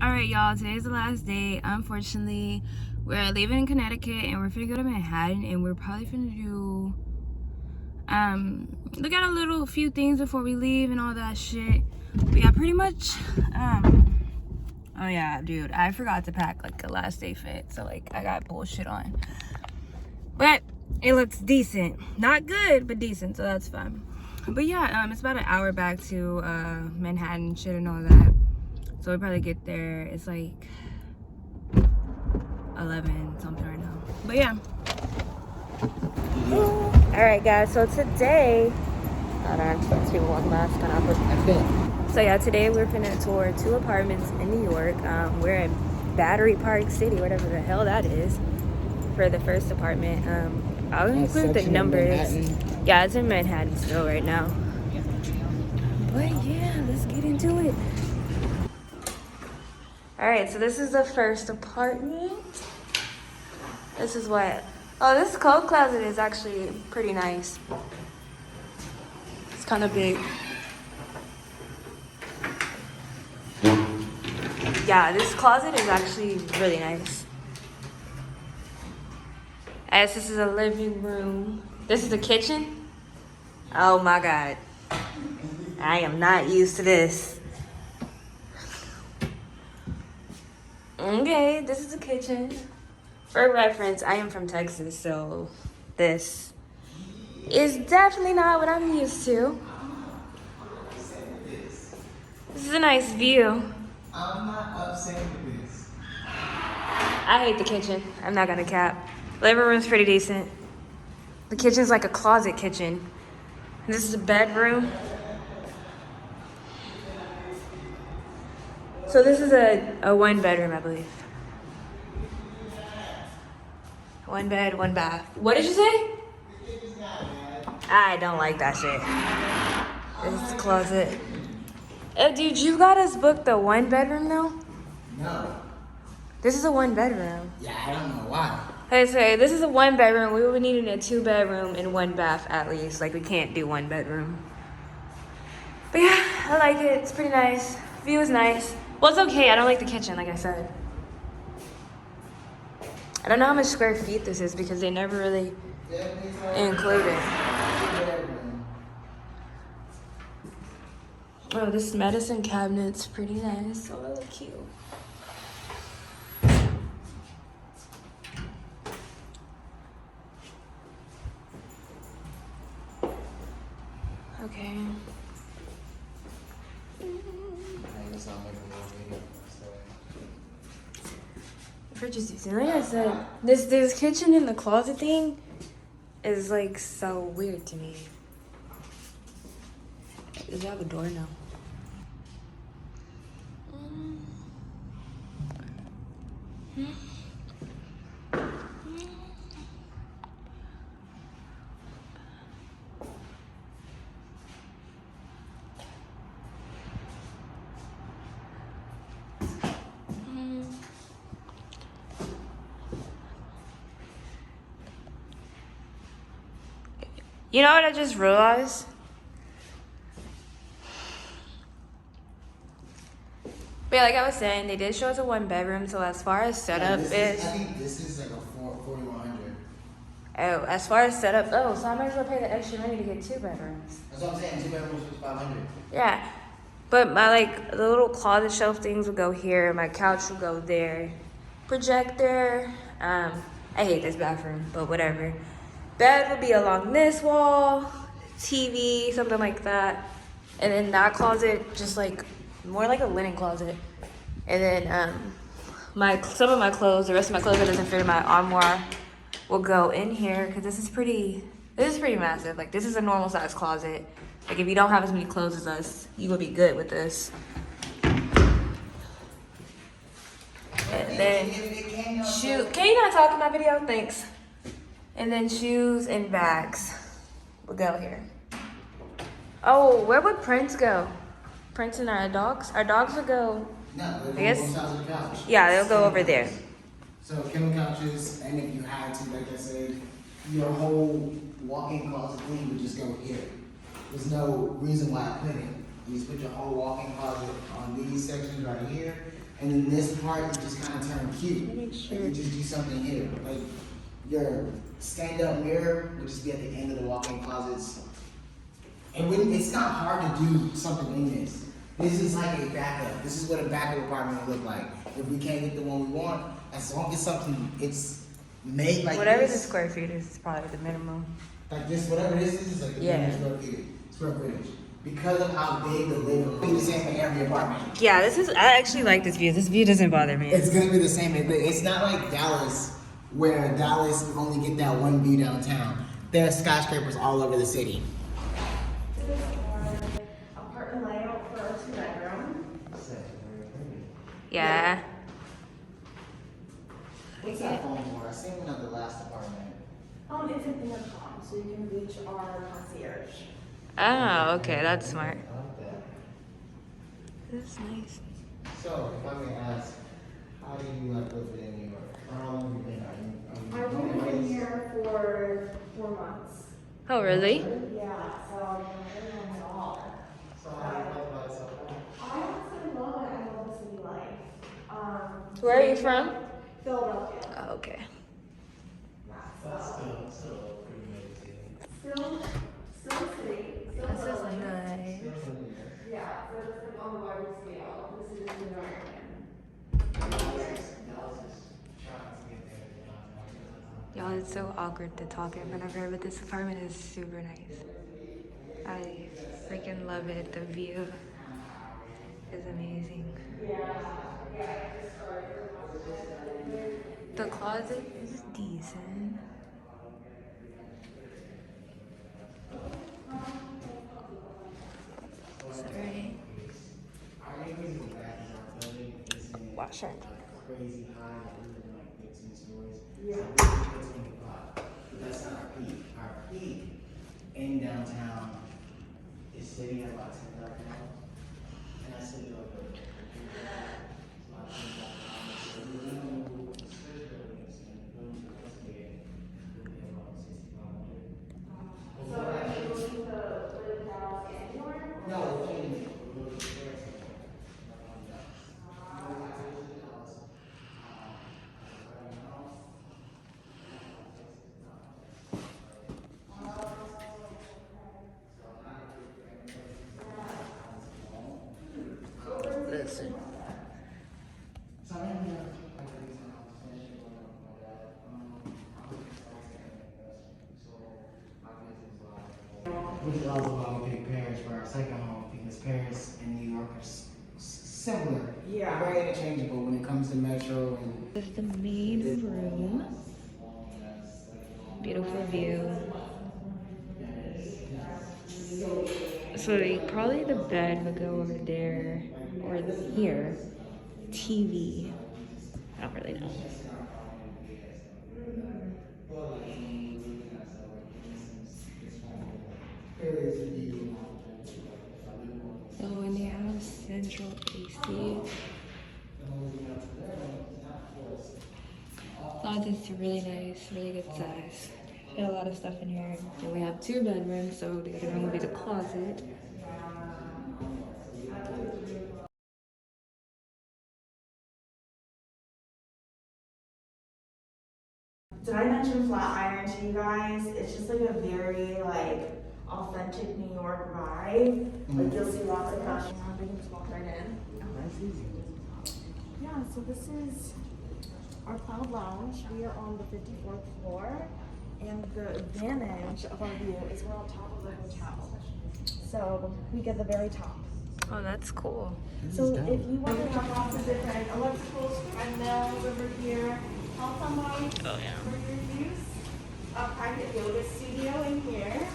All right, y'all, today's the last day. Unfortunately, we're leaving in Connecticut and we're finna go to Manhattan, and we're probably finna do look at a few things before we leave and all that shit. But yeah, pretty much oh yeah, dude, I forgot to pack like a last day fit, so like I got bullshit on, but it looks decent. Not good, but decent, so that's fun. But yeah, it's about an hour back to Manhattan shit and all that, so we probably get there. It's like 11 something right now, but yeah. All right, guys, so today, hold on, let's see one last kind of. So yeah, today we're finna tour 2 apartments in New York. We're in Battery Park City, whatever the hell that is, for the first apartment. I'll include the numbers. Yeah, it's in Manhattan still right now. But yeah, let's get into it. All right, so this is the first apartment. This is what, oh, this coat closet is actually pretty nice. It's kind of big. Yeah, this closet is actually really nice. As this is a living room. This is the kitchen. Oh my God. I am not used to this. Okay, this is the kitchen. For reference, I am from Texas, so this is definitely not what I'm used to. This is a nice view. I'm not upset with this. I hate the kitchen. I'm not gonna cap. Living room's pretty decent. The kitchen's like a closet kitchen. And this is a bedroom. So this is a 1 bedroom, I believe. 1 bed, 1 bath. What did you say? I don't like that shit. This is the closet. Dude, you got us booked the 1 bedroom though? No. This is a 1 bedroom. Yeah, I don't know why. Hey, say this is a 1 bedroom. We would need a 2 bedroom and 1 bath at least. Like we can't do 1 bedroom. But yeah, I like it. It's pretty nice. View is nice. Well, it's okay. I don't like the kitchen, like I said. I don't know how much square feet this is because they never really include it. Oh, this medicine cabinet's pretty nice. Oh, that's cute. Okay. Like I said, this kitchen in the closet thing is like so weird to me. Does it have a door now? You know what I just realized? But yeah, like I was saying, they did show us a 1 bedroom, so as far as setup I think this is like a 4100. Oh, as far as setup, oh, so I might as well pay the extra money to get 2 bedrooms. That's what I'm saying. 2 bedrooms was 500. Yeah, but my like the little closet shelf things will go here. My couch will go there. Projector. I hate this bathroom, but whatever. Bed will be along this wall. TV, something like that. And then that closet, just like more like a linen closet. And then some of my clothes, the rest of my clothes that doesn't fit in my armoire, will go in here because this is pretty massive. Like this is a normal size closet. Like if you don't have as many clothes as us, you will be good with this. And then shoe. Can you not talk in my video? Thanks. And then shoes and bags will go here. Oh, where would Prince go? Prince and our dogs? Our dogs would go. No, I guess. Both sides of the couch. Yeah, they'll go over there. So kennel couches, and if you had to, like I said, your whole walk-in closet thing would just go here. There's no reason why I couldn't. You just put your whole walk-in closet on these sections right here, and then this part you just kind of turn cute. Like you just do something here. Like your stand-up mirror would just be at the end of the walk-in closets. And it's not hard to do something in this. This is like a backup. This is what a backup apartment would look like. If we can't get the one we want, as long as something it's made like whatever this. the square feet is probably the minimum. Like this, whatever this is like the square footage. Because of how big the living room is the same for every apartment. Yeah, I actually like this view. This view doesn't bother me. It's gonna be the same. It's not like Dallas, where Dallas you only get that one view downtown. There's skyscrapers all over the city. Apartment layout for a 2-bedroom. Yeah. What's that phone for? I seen one of the last apartment. It's an intercom, so you can reach our concierge. Oh, okay, that's smart. I like that. This is nice. So, if I may ask, how do you like living in New York? How long have you been? I've been here for 4 months. Oh, really? Yeah, so I'm really long at all. So how do you like about it so far? I absolutely love it. I love the city life. Where are you from? Philadelphia. Oh, okay. That's still pretty amazing. Still city. Still This is Philly. nice. Yeah, so it's like on the larger scale. This is New York. Y'all, it's so awkward to talk in front of her, but this apartment is super nice. I freaking love it. The view is amazing. The closet is decent. Sorry. Washer. Crazy high, like 15 stories. Yeah. But that's not our peak. Our peak in downtown is sitting at about 10 right now. And I said, Listen. which is also why we picked Paris for our second home, because Paris and New York are similar. Yeah. They're very interchangeable when it comes to metro and. This is the main room. Beautiful view. So probably the bed would go over there or here. TV. I don't really know. Oh, and they have central AC. Closet's really nice, really good size. Got a lot of stuff in here. And we have 2 bedrooms, so the other room will be the closet. Did I mention Flatiron to you guys? It's just like a very authentic New York vibe. Like you'll see lots of fashion. We can just walk right in. Oh, that's easy. Yeah, so this is our Cloud Lounge. We are on the 54th floor, and the advantage of our view is we're on top of the hotel. So we get the very top. Oh, that's cool. So if you want to have lots of different electrical treadmills over here, health on lights Oh, yeah. for your use, a private yoga studio in here.